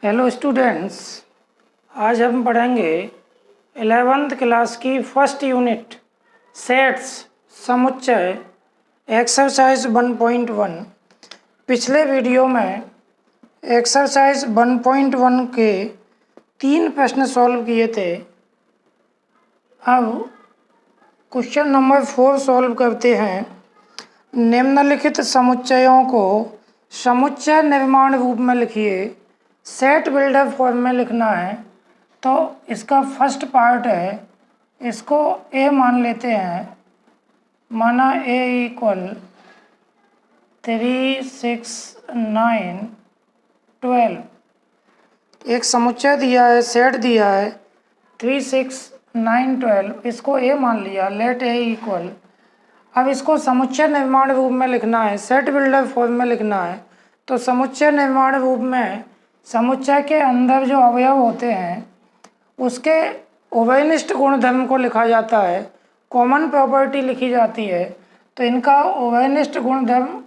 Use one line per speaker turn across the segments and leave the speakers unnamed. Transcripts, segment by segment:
Hello students, आज हम पढ़ेंगे 11th क्लास की फर्स्ट यूनिट सेट्स समुच्चय एक्सरसाइज 1.1। पिछले वीडियो में एक्सरसाइज 1.1 के 3 प्रश्न सॉल्व किए थे। अब क्वेश्चन नंबर 4 सॉल्व करते हैं। निम्नलिखित समुच्चयों को समुच्चय निर्माण रूप में लिखिए। सेट बिल्डर फॉर्म में लिखना है, तो इसका फर्स्ट पार्ट है, इसको ए मान लेते हैं। माना ए इक्वल 3, 6, 9, 12। एक समुच्चय दिया है, सेट दिया है 3, 6, 9, 12, इसको ए मान लिया। लेट ए इक्वल, अब इसको समुच्चय निर्माण रूप में लिखना है, सेट बिल्डर फॉर्म में लिखना है। तो समुच्चय निर्माण रूप में समुच्चय के अंदर जो अवयव होते हैं उसके उभयनिष्ठ गुणधर्म को लिखा जाता है, कॉमन प्रॉपर्टी लिखी जाती है। तो इनका उभयनिष्ठ गुणधर्म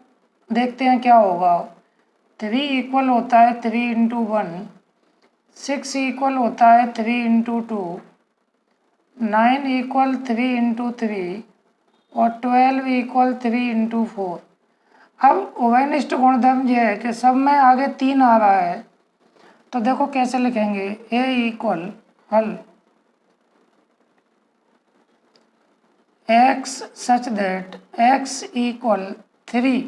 देखते हैं क्या होगा। 3 इक्वल होता है 3 × 1, 6 इक्वल होता है 3 × 2, 9 इक्वल 3 × 3 और 12 इक्वल 3 × 4। अब उभयनिष्ठ गुणधर्म ये है कि सब में आगे 3 आ रहा है, तो देखो कैसे लिखेंगे। ए इक्वल हल x such that x equal 3,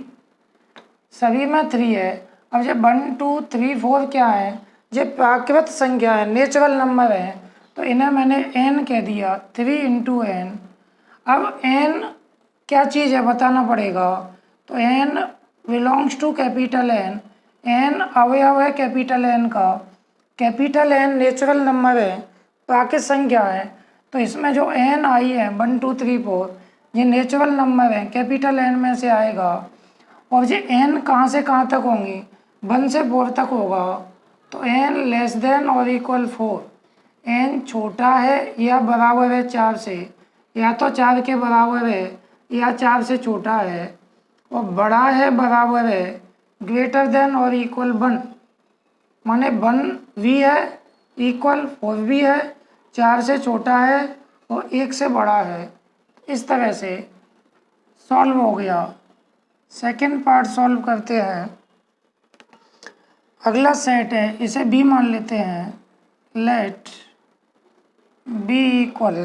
सभी में 3 है। अब ये 1, 2, 3, 4 क्या है, ये प्राकृत संख्या है, नेचुरल नंबर है, तो इन्हें मैंने n कह दिया, 3 × n। अब n क्या चीज़ है बताना पड़ेगा, तो n belongs to capital N, n अवयव है कैपिटल N का। कैपिटल N नेचुरल नंबर है, प्राकृत संख्या है, तो इसमें जो n आई है 1, 2, 3, 4 ये नेचुरल नंबर है, कैपिटल N में से आएगा। और ये n कहाँ से कहाँ तक होंगी, 1 से 4 तक होगा। तो n लेस देन और इक्वल 4, n छोटा है या बराबर है 4 से, या तो 4 के बराबर है या 4 से छोटा है, और बड़ा है बराबर है ग्रेटर देन और इक्वल 1, माने 1 भी है इक्वल 4 भी है, 4 से छोटा है और 1 से बड़ा है। इस तरह से सॉल्व हो गया। सेकंड पार्ट सॉल्व करते हैं। अगला सेट है, इसे बी मान लेते हैं। Late B equal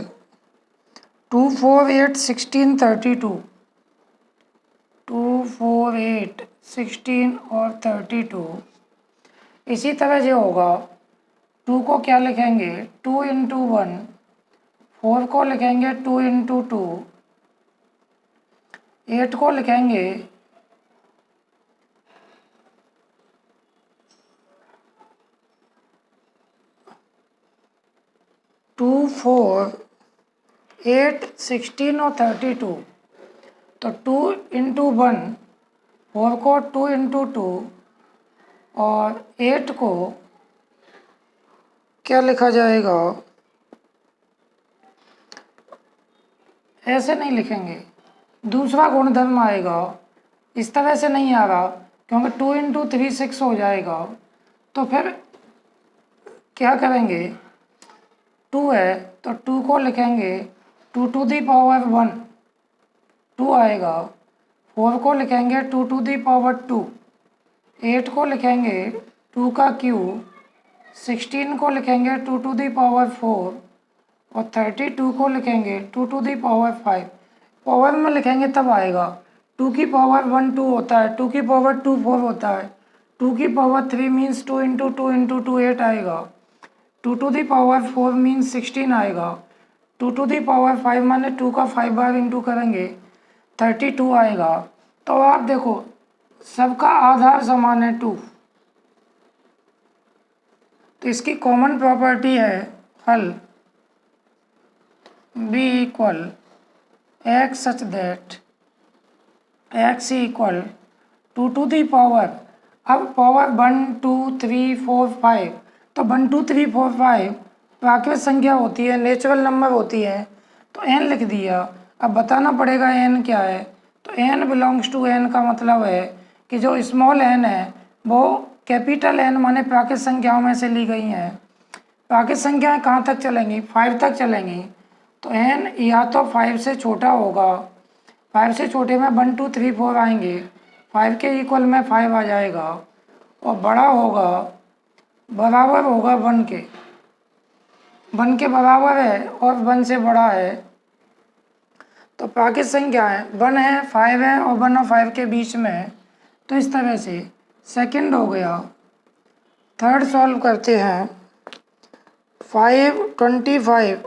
2, 4, 8, 16, 32। 2, 4, 8, 16 और 32। इसी तरह ये होगा, 2 को क्या लिखेंगे 2 × 1, 4 को लिखेंगे 2 × 2, 8 को लिखेंगे 2, 4, 8, 16 और 32। तो 2 × 1, 4 को 2 × 2 और 8 को क्या लिखा जाएगा, ऐसे नहीं लिखेंगे, दूसरा गुणधर्म आएगा। इस तरह से नहीं आ रहा, क्योंकि 2 × 3 6 हो जाएगा। तो फिर क्या करेंगे, 2 है तो 2 को लिखेंगे 2 × 1, 2 आएगा। 4 को लिखेंगे 2 × 2, 8 को लिखेंगे 2 का क्यूब, 16 को लिखेंगे 2 × 4 और 32 को लिखेंगे 2 × 5। पावर में लिखेंगे तब आएगा। 2 की पावर 1 2 होता है, 2 की पावर 2 4 होता है, 2 की पावर 3 मीन्स 2 × 2 × 2 8 आएगा, 2 × 4 मीन्स 16 आएगा, 2 × 5 माने 2 का 5 बार इंटू करेंगे 32 आएगा। तो आप देखो सबका आधार समान है 2, तो इसकी कॉमन प्रॉपर्टी है हल b equal x such that x equal 2 × the power, अब पावर 1 2 3 4 5, तो 1 2 3 4 5 प्राकृत संख्या होती है, नेचुरल नंबर होती है, तो n लिख दिया। अब बताना पड़ेगा n क्या है, तो n बिलोंग्स टू n का मतलब है कि जो स्मॉल n है वो कैपिटल एन माने प्राकृत संख्याओं में से ली गई हैं। प्राकृत संख्याएं कहाँ तक चलेंगी? 5 तक चलेंगी। तो एन या तो 5 से छोटा होगा, 5 से छोटे में 1 2 3 4 आएंगे, 5 के इक्वल में 5 आ जाएगा, और बड़ा होगा, बराबर होगा 1 के, 1 के बराबर है और 1 से बड़ा है। तो प्राकृत संख्या है 1 है, 5 है और 1 और 5 के बीच में है। तो इस तरह से सेकंड हो गया। थर्ड सॉल्व करते हैं। 5 25,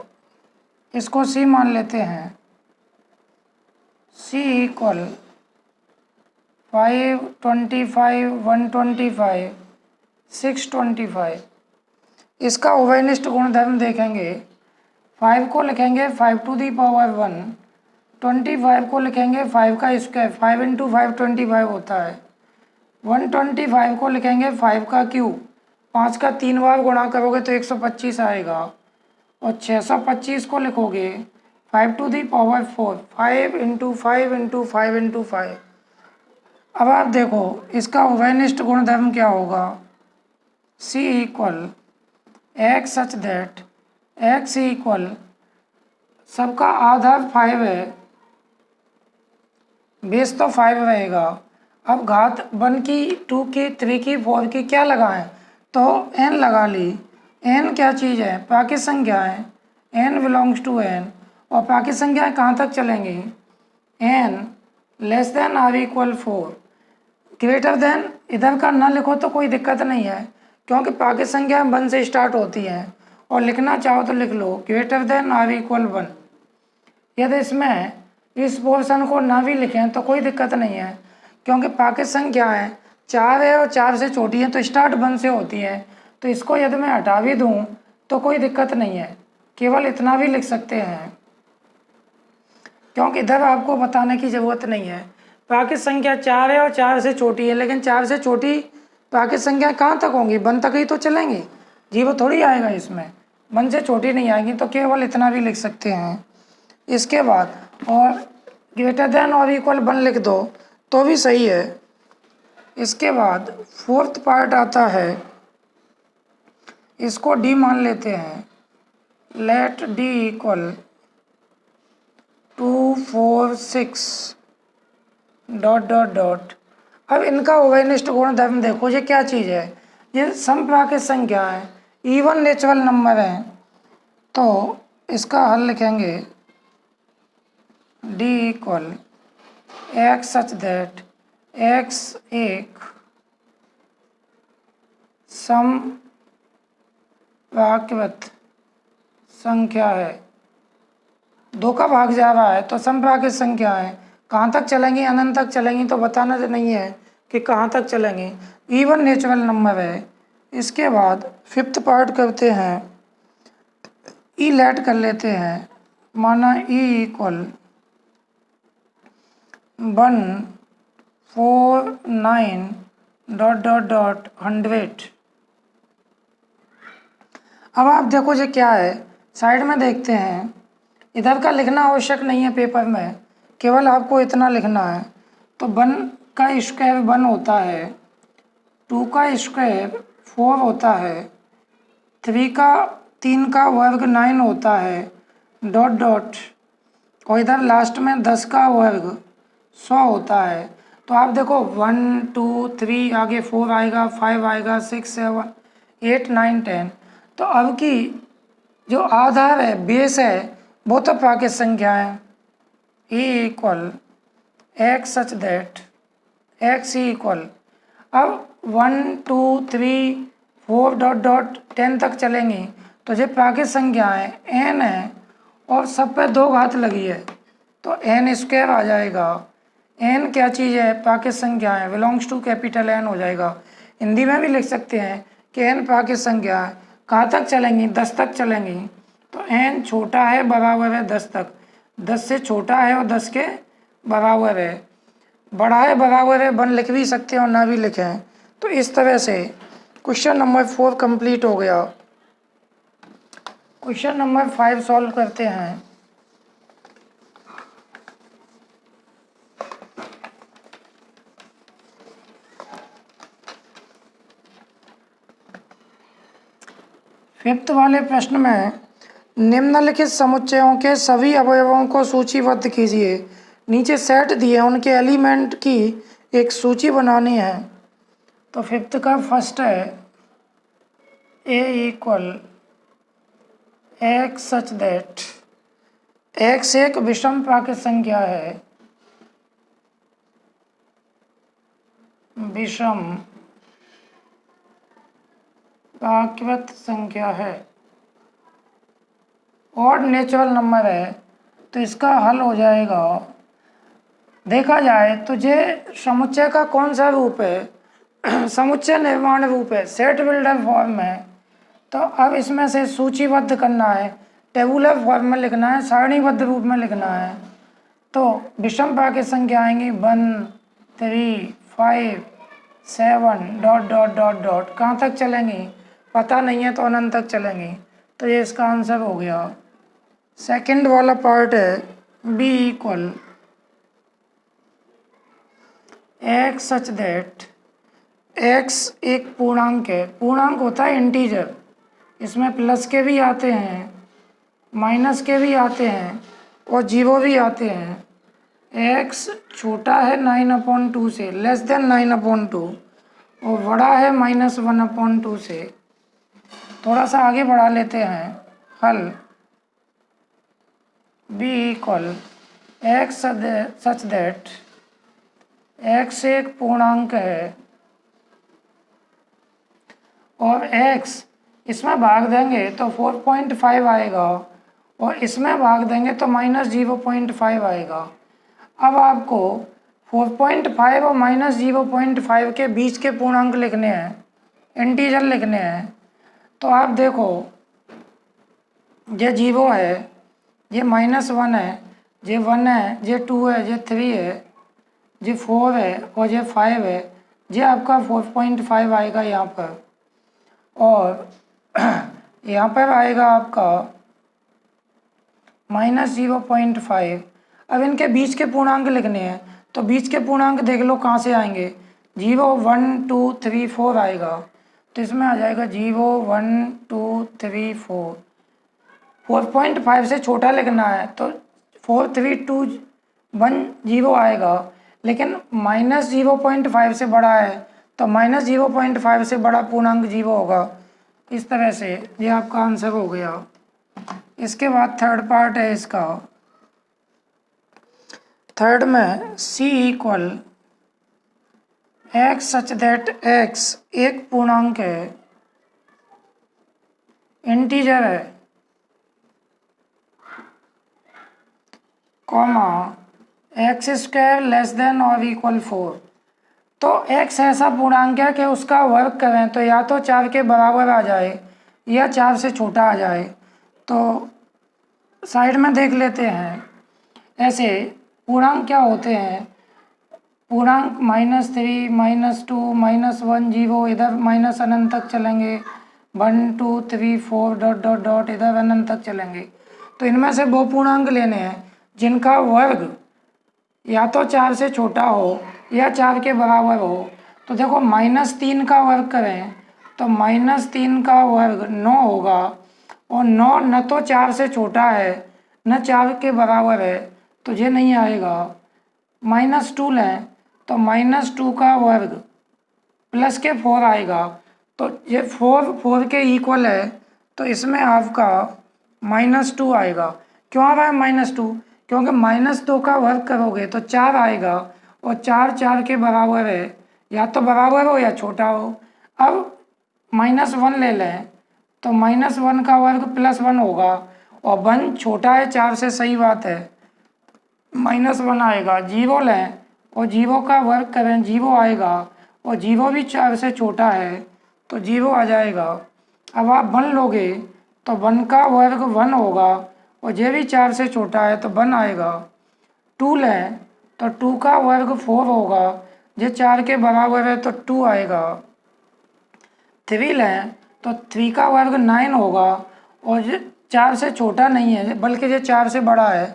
इसको सी मान लेते हैं। सी इक्वल 5 25 125 625। इसका उभयनिष्ठ गुणधर्म देखेंगे। 5 को लिखेंगे 5 टू दी पावर 1, 25 को लिखेंगे 5 का स्क्वायर, 5 इंटू 5 25 होता है। 125 को लिखेंगे 5 का क्यूब, 5 का 3 बार गुणा करोगे तो 125 आएगा। और 625 को लिखोगे 5 to the power 4, 5 into 5 into 5 into 5। अब आप देखो इसका उभयनिष्ठ गुणधर्म क्या होगा। C equal X such that x equal, सबका आधार 5 है, बेस तो 5 रहेगा। अब घात 1 की 2 की 3 की 4 की क्या लगाएं? तो n लगा ली। n क्या चीज़ है? प्राकृत संख्या है। n बिलोंग्स टू n, और प्राकृत संख्याएं कहाँ तक चलेंगी? n less than or equal 4, greater than इधर का ना लिखो तो कोई दिक्कत नहीं है, क्योंकि प्राकृत संख्या 1 से स्टार्ट होती हैं, और लिखना चाहो तो लिख लो ग्रेटर देन आर इक्वल 1। यदि इसमें इस पोर्शन को ना भी लिखें तो कोई दिक्कत नहीं है, क्योंकि प्राकृत संख्याएं 4 है और 4 से छोटी है तो स्टार्ट 1 से होती है। तो इसको यदि मैं हटा भी दूँ तो कोई दिक्कत नहीं है, केवल इतना भी लिख सकते हैं, क्योंकि इधर आपको बताने की ज़रूरत नहीं है। प्राकृत संख्या 4 है और 4 से छोटी है, लेकिन 4 से छोटी प्राकृत संख्या कहाँ तक होंगी? 1 तक ही तो चलेंगी, 0 थोड़ी आएगा इसमें, 1 से छोटी नहीं आएगी। तो केवल इतना भी लिख सकते हैं। इसके बाद और ग्रेटर देन और इक्वल 1 लिख दो तो भी सही है। इसके बाद फोर्थ पार्ट आता है, इसको डी मान लेते हैं। Let D equal 2 4 6 dot dot dot. अब इनका उभयनिष्ठ गुणधर्म देखो, ये क्या चीज़ है? ये समप्राकृत संख्या है, इवन नेचुरल नंबर है। तो इसका हल लिखेंगे D equal X such that X एक समप्राकृत संख्या है। 2 का भाग जा रहा है तो समप्राकृत संख्या है, कहाँ तक चलेंगी? अनंत तक चलेंगी। तो बताना तो नहीं है कि कहाँ तक चलेंगी, इवन नेचुरल नंबर है। इसके बाद फिफ्थ पार्ट करते हैं, ई लेट कर लेते हैं, माना E equal 1 4 9 dot dot dot 100। अब आप देखो ये क्या है, साइड में देखते हैं। इधर का लिखना आवश्यक नहीं है पेपर में, केवल आपको इतना लिखना है। तो 1 का स्क्वायर 1 होता है, 2 का स्क्वायर 4 होता है, 3 का वर्ग 9 होता है, डॉट डॉट, और इधर लास्ट में 10 का वर्ग 100 होता है। तो आप देखो 1 2 3 आगे 4 आएगा, 5 आएगा, 6 7 8 9 10। तो अब की जो आधार है, बेस है, वो तो प्राकृत संख्या है। E equal X such that x equal, अब 1 2 3 4 डॉट डॉट 10 तक चलेंगी। तो ये प्राकृत संख्या है, एन है, और सब पे 2 घात लगी है तो एन स्क्वायर आ जाएगा। एन क्या चीज़ है? प्राकृत संख्या है, बिलोंग्स टू कैपिटल एन हो जाएगा। हिंदी में भी लिख सकते हैं कि एन प्राकृत संख्या है। कहाँ तक चलेंगी? 10 तक चलेंगी। तो एन छोटा है बराबर है 10 तक, 10 से छोटा है और 10 के बराबर है, बड़ा है बराबर है 1 लिख भी सकते हैं और ना भी लिखें। तो इस तरह से क्वेश्चन नंबर 4 कंप्लीट हो गया। क्वेश्चन नंबर 5 सॉल्व करते हैं। फिफ्थ वाले प्रश्न में निम्नलिखित समुच्चयों के सभी अवयवों को सूचीबद्ध कीजिए। नीचे सेट दिए उनके एलिमेंट की एक सूची बनानी है। तो फिफ्थ का फर्स्ट है A equal X such that X एक विषम प्राकृत संख्या है, विषम प्राकृत संख्या है और नेचुरल नंबर है। तो इसका हल हो जाएगा, देखा जाए तो ये समुच्चय का कौन सा रूप है समुच्चय निर्माण रूप है, सेट बिल्डर फॉर्म में। तो अब इसमें से सूचीबद्ध करना है, टेबुलर फॉर्म में लिखना है, सारणीबद्ध रूप में लिखना है। तो विषम प्राकृत संख्या आएंगी 1 3 5 7 डॉट डॉट डॉट डॉट, कहाँ तक चलेंगी पता नहीं है, तो अनंत तक चलेंगी। तो ये इसका आंसर हो गया। सेकंड वाला पार्ट है B equal X such that X एक पूर्णांक है, पूर्णांक होता है इंटीजर, इसमें प्लस के भी आते हैं, माइनस के भी आते हैं और जीरो भी आते हैं। एक्स छोटा है 9/2 से, लेस देन 9/2, और बड़ा है -1/2 से। थोड़ा सा आगे बढ़ा लेते हैं हल। B equal X such that X एक पूर्णांक है और x इसमें भाग देंगे तो 4.5 आएगा और इसमें भाग देंगे तो -0.5 आएगा। अब आपको 4.5 और -0.5 के बीच के पूर्णांक लिखने हैं, इंटीजर लिखने हैं। तो आप देखो ये 0 है, ये -1 है, ये 1 है, ये 2 है, ये 3 है, ये 4 है और ये 5 है। ये आपका 4.5 आएगा यहाँ पर, और यहाँ पर आएगा आपका -0.5। अब इनके बीच के पूर्णांक लिखने हैं, तो बीच के पूर्णांक देख लो कहाँ से आएंगे, 0 1 2 3 4 आएगा। तो इसमें आ जाएगा 0 1 2 3 4। 4.5 से छोटा लिखना है तो 4 3 2 1 0 आएगा, लेकिन -0.5 से बड़ा है तो -0.5 से बड़ा पूर्णांक 0 होगा। इस तरह से ये आपका आंसर हो गया। इसके बाद थर्ड पार्ट है इसका। थर्ड में C equal X such that X एक पूर्णांक है, इंटीजर है, comma X square less than और इक्वल 4। तो x ऐसा पूर्णांक है कि उसका वर्ग करें तो या तो 4 के बराबर आ जाए या 4 से छोटा आ जाए। तो साइड में देख लेते हैं, ऐसे पूर्णांक क्या होते हैं, पूर्णांक -3 -2 -1 0, इधर माइनस अनंत तक चलेंगे, 1 2 3 4 डॉट डॉट डॉट, इधर अनंत तक चलेंगे। तो इनमें से वो पूर्णांक लेने हैं जिनका वर्ग या तो 4 से छोटा हो या 4 के बराबर हो। तो देखो -3 का वर्ग करें तो -3 का वर्ग 9 होगा, और 9 न तो 4 से छोटा है न 4 के बराबर है, तो ये नहीं आएगा। -2 लें तो -2 का वर्ग प्लस के 4 आएगा, तो ये 4 के इक्वल है, तो इसमें आपका -2 आएगा। क्यों आ रहा है -2? क्योंकि -2 का वर्ग करोगे तो 4 आएगा, और 4 के बराबर है, या तो बराबर हो या छोटा हो। अब -1 ले लें तो -1 का वर्ग +1 होगा, और 1 छोटा है 4 से, सही बात है, -1 आएगा। 0 लें और 0 का वर्ग करें, 0 आएगा, और 0 भी 4 से छोटा है तो 0 आ जाएगा। अब आप 1 लोगे तो 1 का वर्ग 1 होगा, और ये भी 4 से छोटा है तो 1 आएगा। 2 लें तो 2 का वर्ग 4 होगा, ये 4 के बराबर है तो 2 आएगा। 3 लें तो 3 का वर्ग 9 होगा, और ये 4 से छोटा नहीं है बल्कि ये 4 से बड़ा है,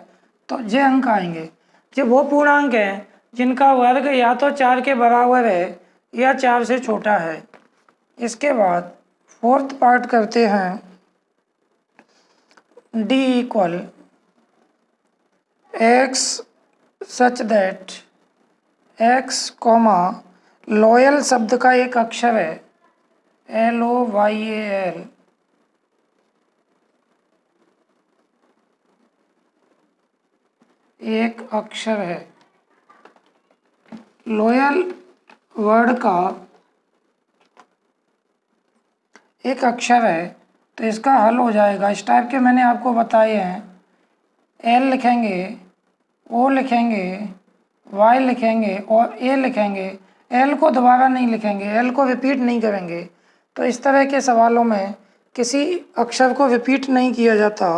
तो ये अंक आएंगे। ये वो पूर्णांक हैं जिनका वर्ग या तो 4 के बराबर है या 4 से छोटा है। इसके बाद फोर्थ पार्ट करते हैं। D equal X such that x comma loyal शब्द का एक अक्षर है LOYAL एक अक्षर है। लॉयल वर्ड का एक अक्षर है तो इसका हल हो जाएगा इस टाइप के मैंने आपको बताए हैं। L लिखेंगे, O लिखेंगे, Y लिखेंगे और A लिखेंगे। L को दोबारा नहीं लिखेंगे, L को रिपीट नहीं करेंगे। तो इस तरह के सवालों में किसी अक्षर को रिपीट नहीं किया जाता।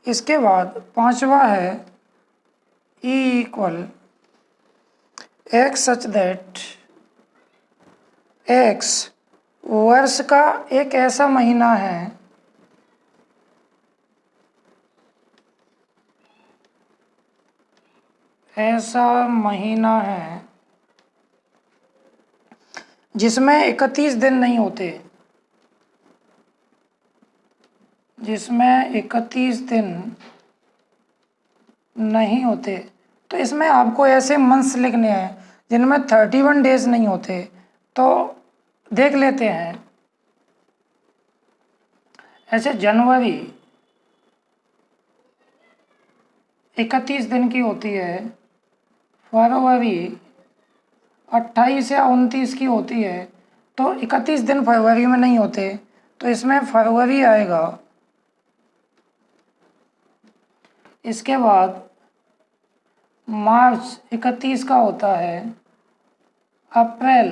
इसके बाद पांचवा है E equal X such that x वर्ष का एक ऐसा महीना है जिसमें 31 दिन नहीं होते, जिसमें 31 दिन नहीं होते। तो इसमें आपको ऐसे मंथ्स लिखने हैं जिनमें 31 डेज नहीं होते। तो देख लेते हैं। ऐसे जनवरी 31 दिन की होती है, फरवरी 28 या 29 की होती है। तो 31 दिन फरवरी में नहीं होते तो इसमें फरवरी आएगा। इसके बाद मार्च 31 का होता है, अप्रैल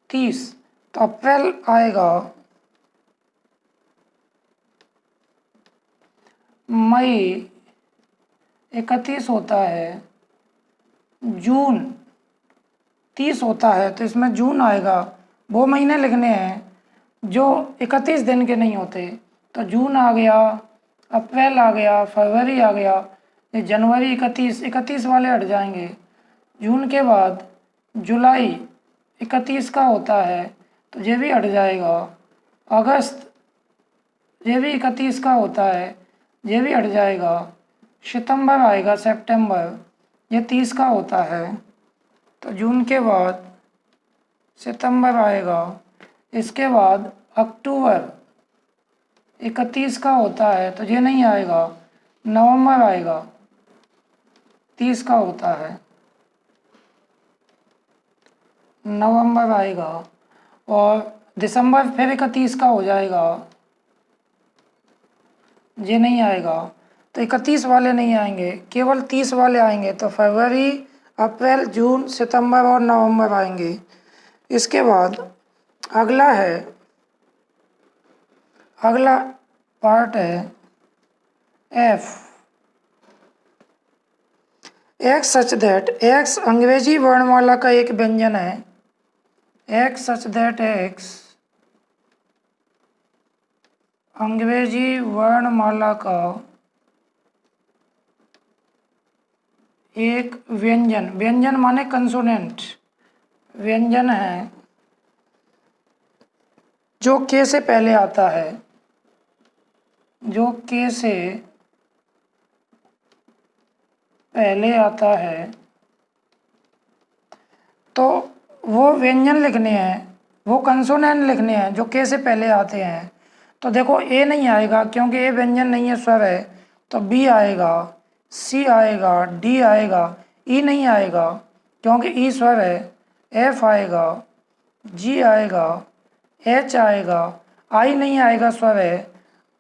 30 तो अप्रैल आएगा। मई 31 होता है, जून 30 होता है तो इसमें जून आएगा। वो महीने लिखने हैं जो 31 दिन के नहीं होते। तो जून आ गया, अप्रैल आ गया, फरवरी आ गया। ये जनवरी 31 वाले हट जाएंगे। जून के बाद जुलाई 31 का होता है तो ये भी हट जाएगा। अगस्त ये भी 31 का होता है, ये भी हट जाएगा। सितंबर आएगा, सितंबर ये 30 का होता है तो जून के बाद सितंबर आएगा। इसके बाद अक्टूबर 31 का होता है तो ये नहीं आएगा। नवंबर आएगा, 30 का होता है, नवंबर आएगा। और दिसंबर फिर 31 का हो जाएगा, ये नहीं आएगा। तो 31 वाले नहीं आएंगे, केवल 30 वाले आएंगे। तो फरवरी, अप्रैल, जून, सितंबर और नवंबर आएंगे। इसके बाद अगला पार्ट है F। X such that x अंग्रेजी वर्णमाला का एक व्यंजन है। एक्स सच दैट एक्स अंग्रेजी वर्णमाला का एक व्यंजन, व्यंजन माने कंसोनेंट, व्यंजन है जो के से पहले आता है, जो के से पहले आता है। तो वो व्यंजन लिखने हैं, वो कंसोनेंट लिखने हैं जो के से पहले आते हैं। तो देखो ए नहीं आएगा क्योंकि ए व्यंजन नहीं है, स्वर है। तो बी आएगा, सी आएगा, डी आएगा। ई नहीं आएगा क्योंकि ई स्वर है। एफ आएगा, जी आएगा, एच आएगा, आई नहीं आएगा, स्वर है।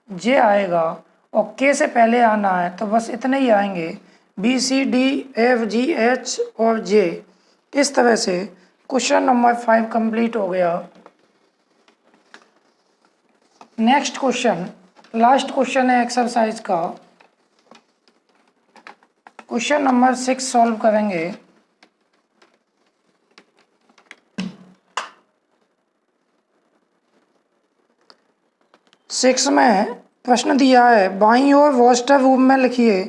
जे आएगा और के से पहले आना है तो बस इतने ही आएंगे, बी, सी, डी, एफ, जी, एच और जे। इस तरह से क्वेश्चन नंबर 5 कंप्लीट हो गया। नेक्स्ट क्वेश्चन, लास्ट क्वेश्चन है एक्सरसाइज का। क्वेश्चन नंबर 6 सॉल्व करेंगे। सिक्स में प्रश्न दिया है, बाईं ओर वॉस्टर रूप में लिखिए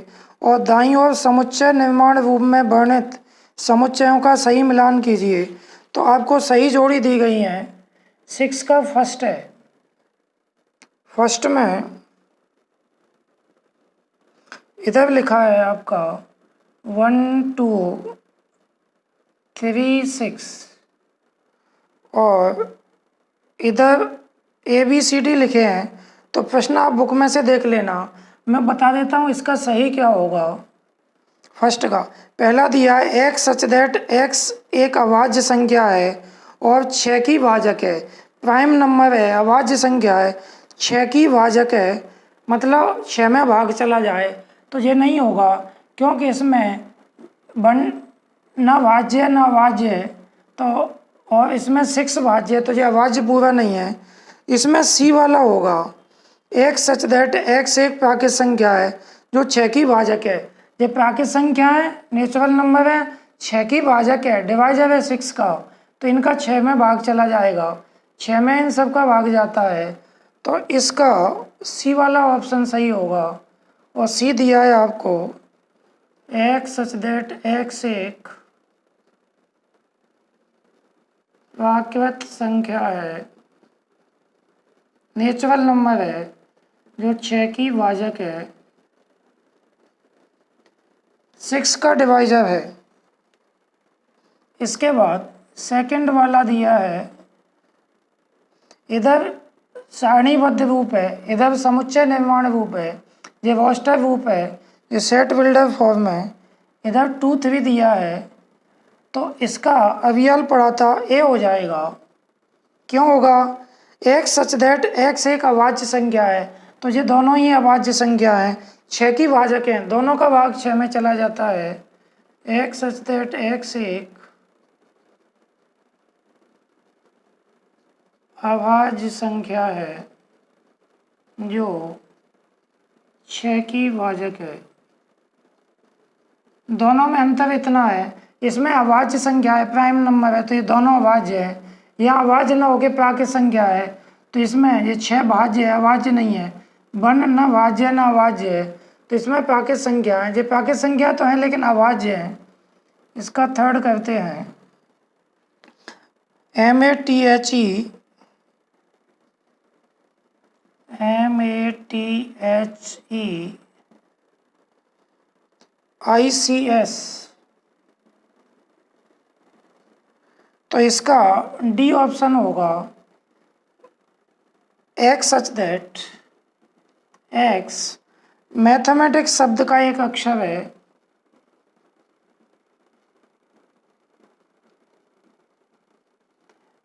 और दाईं ओर समुच्चय निर्माण रूप में वर्णित समुच्चयों का सही मिलान कीजिए। तो आपको सही जोड़ी दी गई हैं। 6 का फर्स्ट है। फर्स्ट में इधर लिखा है आपका 1 2 3 6 और इधर ABCD लिखे हैं। तो प्रश्न आप बुक में से देख लेना, मैं बता देता हूँ इसका सही क्या होगा। फर्स्ट का पहला दिया है एक्स सच दैट एक्स एक अभाज्य संख्या है और 6 की भाजक है। प्राइम नंबर है, अभाज्य संख्या है, 6 की भाजक है, मतलब 6 में भाग चला जाए तो ये नहीं होगा, क्योंकि इसमें वन ना भाज्य ना अभाज्य है, तो और इसमें 6 भाज्य है, तो ये अभाज्य पूरा नहीं है। इसमें सी वाला होगा, एक्स सच दैट एक्स एक प्राकृत संख्या है जो 6 की भाजक है। ये प्राकृत संख्या है, नेचुरल नंबर है, 6 की भाजक है, डिवाइजर है 6 का, तो इनका 6 में भाग चला जाएगा, 6 में इन सब का भाग जाता है, तो इसका सी वाला ऑप्शन सही होगा। और सी दिया है आपको एक्स सच दैट एक्स एक प्राकृत संख्या है, नेचुरल नंबर है जो 6 की भाजक है, 6 का डिवाइजर है। इसके बाद सेकंड वाला दिया है, इधर सारणीबद्ध रूप है, इधर समुच्चय निर्माण रूप है, ये रोस्टर रूप है, ये सेट बिल्डर फॉर्म है, इधर 2 3 दिया है, तो इसका अवयव पड़ा था ए हो जाएगा। क्यों होगा? एक्स सच दैट एक्स एक अभाज्य संख्या है, तो ये दोनों ही अभाज्य संख्या है, 6 की भाजक है, दोनों का भाग 6 में चला जाता है। एक्स सच दैट एक्स एक अभाज्य संख्या है जो 6 की भाजक है। दोनों में अंतर इतना है, इसमें अभाज्य संख्या है, प्राइम नंबर है, तो ये दोनों अभाज्य है। यहाँ अभाज्य न होकर प्राकृत संख्या है, तो इसमें ये 6 भाज्य है, अभाज्य नहीं है। 1 न भाज्य न अभाज्य है, तो इसमें प्राकृत संख्या है। ये प्राकृत संख्या तो है लेकिन अभाज्य है। इसका थर्ड करते हैं, MATHE ICS, तो इसका डी ऑप्शन होगा, x such that x mathematics शब्द का एक अक्षर है,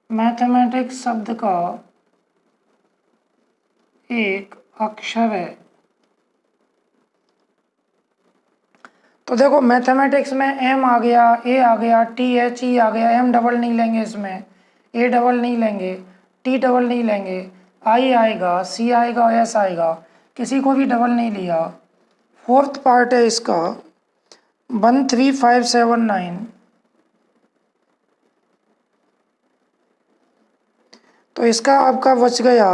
मैथमेटिक्स शब्द का एक अक्षर है। तो देखो मैथमेटिक्स में एम आ गया, ए आ गया, THE आ गया, एम डबल नहीं लेंगे, इसमें ए डबल नहीं लेंगे, टी डबल नहीं लेंगे, आई आएगा, सी आएगा और एस आएगा, किसी को भी डबल नहीं लिया। फोर्थ पार्ट है इसका 13579, तो इसका आपका बच गया,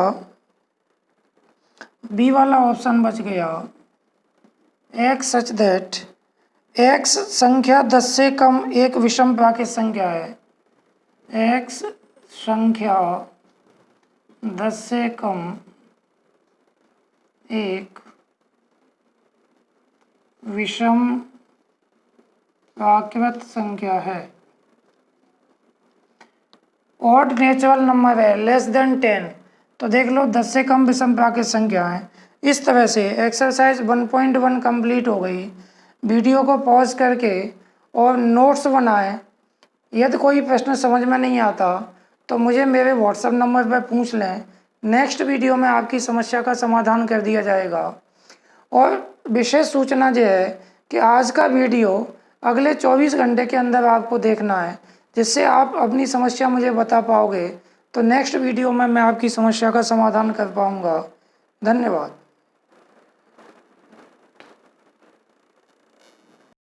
बी वाला ऑप्शन बच गया, एक्स सच दैट एक्स संख्या 10 से कम एक विषम प्राकृत संख्या है। एक्स संख्या 10 से कम एक विषम प्राकृत संख्या है। ऑड नेचुरल नंबर है, लेस देन 10, तो देख लो 10 से कम विषम प्राकृत संख्या है। इस तरह से एक्सरसाइज 1.1 कंप्लीट हो गई। वीडियो को पॉज करके और नोट्स बनाएं। यदि कोई प्रश्न समझ में नहीं आता तो मुझे मेरे व्हाट्सएप नंबर पर पूछ लें, नेक्स्ट वीडियो में आपकी समस्या का समाधान कर दिया जाएगा। और विशेष सूचना ये है कि आज का वीडियो अगले 24 घंटे के अंदर आपको देखना है, जिससे आप अपनी समस्या मुझे बता पाओगे, तो नेक्स्ट वीडियो में मैं आपकी समस्या का समाधान कर पाऊँगा। धन्यवाद।